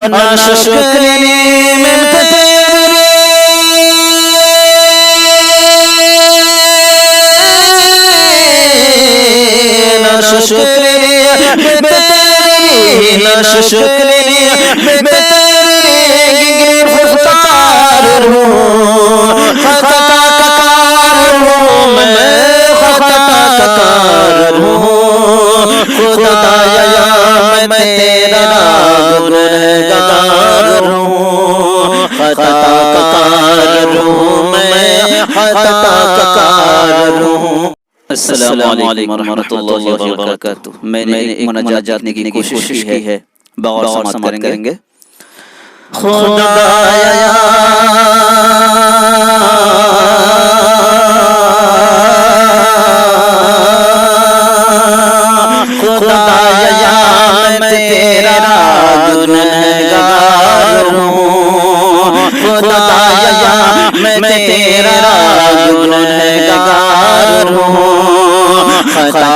شکری منت تیری شکری شکری خطار ہوں خطا کار ہوں میں خطا کار ہوں خدایا میں تیرا گنہگار ہوں خطا کار ہوں میں خطا کار ہوں۔ السلام علیکم ورحمۃ اللہ وبرکاتہ۔ میں نے ایک مناجات کی کوشش کی ہے، بغور سماعت کریں گے۔ خدایا خدایا میں تیرا گنہگار ہوں خدایا میں تیرا گنہگار ہوں خطا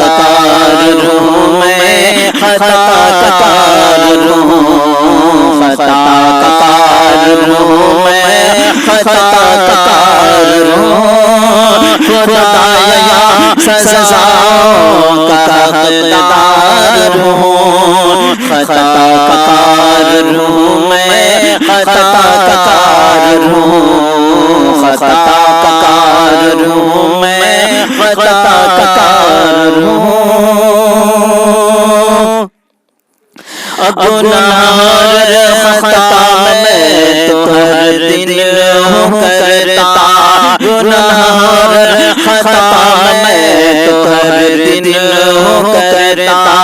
کار ہوں میں خطا کار ہوں خطا کار ہوں میں خطا کار ہوں خدایا سزاؤں کا حقدار ہوں خطا کار ہوں میں خطا کار ہوں خطا کار ہوں میں خطا کار ہوں۔ گناہگار خطا میں تو ہر دن ہوں کرتا گناہگار خطا میں تو ہر دن ہوں کرتا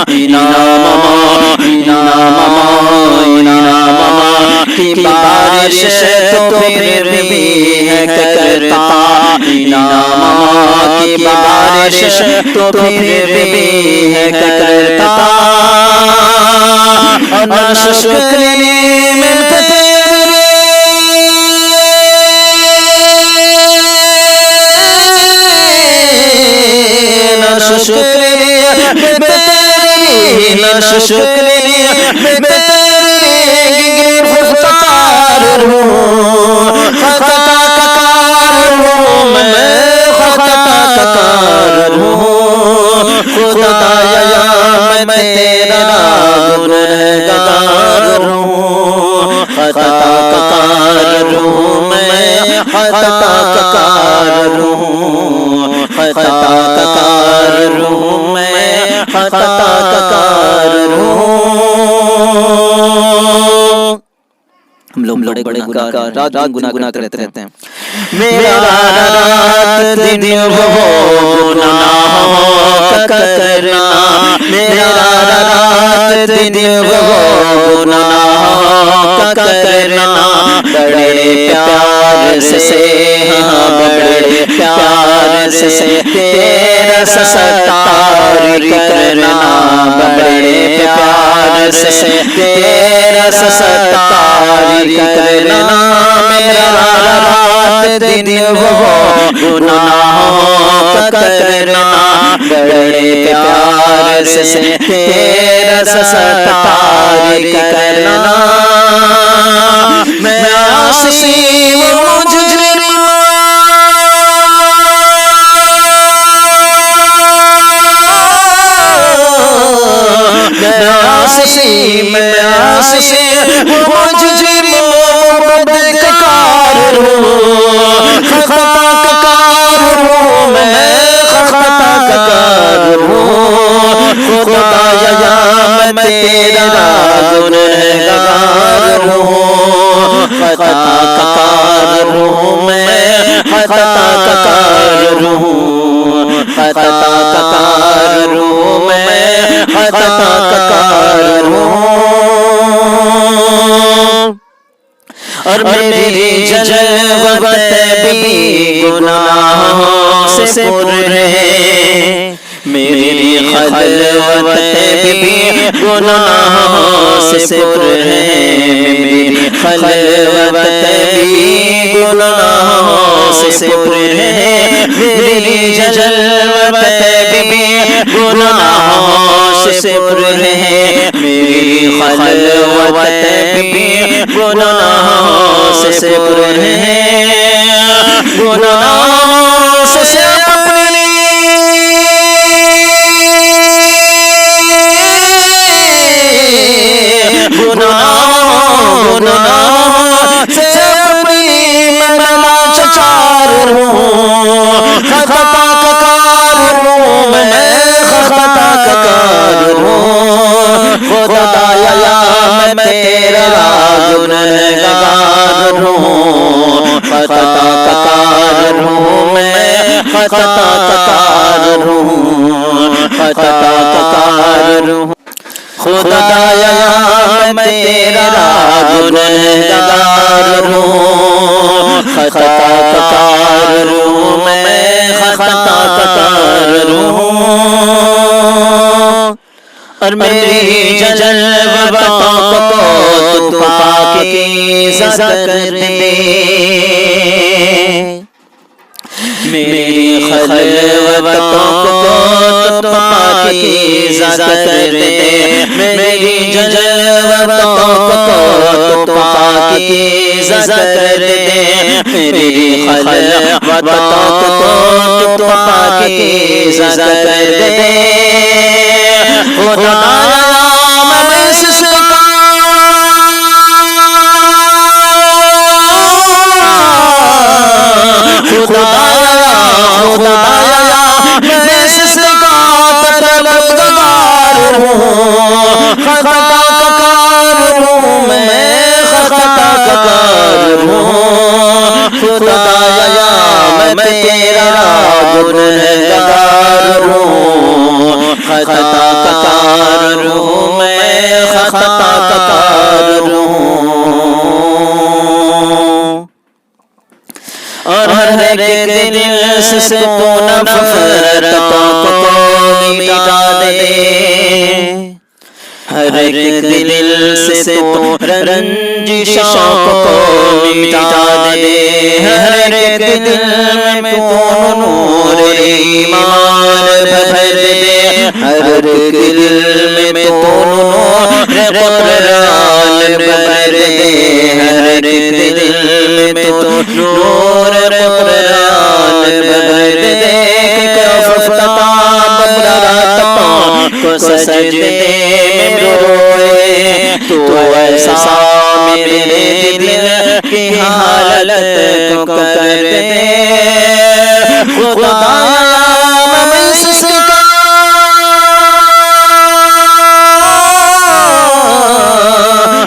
انعام کی بارش تو پھر بھی ہے کرتا انعام کی بارش تو پھر بھی ہے کرتا شکری منت تیری شکری شکری خطار ہوں خطا کار ہوں میں خطا کار ہوں خدایا میں تیرا گنہگار ہوں خطا کار ہوں میں خطا کار ہوں خطا کار ہوں میں خطا کار ہوں۔ ہم لوگ بڑے گناہگار رات دن گناہ کرتے رہتے ہیں۔ میرا رات دن وہ گناہوں کا کرنا میرا رات دن وہ گناہوں کا کرنا بڑے پیار سے ہاں بڑے پیار سے تیرا ستار کرنا بڑے پیار سے تیرا ستار کرنا میرا رات دن وہ گناہوں کا کرنا بڑے پیار سے تیرا ستار کرنا میں عاصی و مجرم میں عاصی و مجرم بدکار ہوں خطا کار ہوں میں خطا کار ہوں خدایا میں تیرا گنہگار ہوں خطا کار ہوں میں خطا کار ہوں خطا کار ہوں میں خطا کار ہوں۔ اور میری جلوت بھی گناہوں سے پر ہے میری خلوت بھی گناہوں سے پر ہے میری خلوت بھی گناہوں سے پر ہے میری جلوت بھی گناہوں سے پر ہے میری خلوت گناہوں سے اپنی میں لاچار ہوں خطا کا کار ہوں میں خطا کا کار ہوں خدایا میں تیرا گنہگار ہوں خطا کا کار ہوں میں خطا کا کار ہوں خطا کا کار ہوں خدایا میں تیرا گنہگار ہوں خطا کا کار ہوں میں خطا کا کار ہوں اور میری جلوتوں کو تو پاکیزہ کر دے میری خلوتوں کو تو پاکیزہ کر دے میری جلوتوں کو تو پاکیزہ کر دے میری خلوتوں کو تو پاکیزہ کر دے خدایا میں سسکا خدایا میں سسکا طلبگار ہوں خطا کا کار ہوں میں خطا کا کار ہوں خدایا میں تیرا گنہگار ہوں خطا کا کار ہوں میں خطا کا کار ہوں اور ہر ایک دل سے تو نفرتوں کو مٹا دے ہر ایک دل سے تو رنجشوں کو مٹا دے ہر ایک دل میں تو نور ایمان بھر دے ہر ایک دل میں تو نور قرآن بھر دے ہر ایک دل میں تو نور قرآن بھر دے کو سجدے میں روئے تو ایسا میرے دل کی حالت کو کر دے خدایا میں سسکا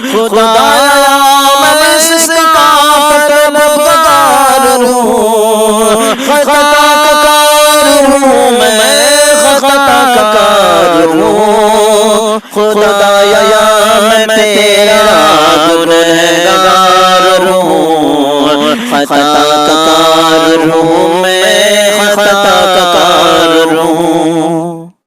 خدایا میں سسکا طلبگار ہوں خطا کا کار ہوں میں خطا کا کار ہوں خدایا میں تیرا گنہگار ہوں خطا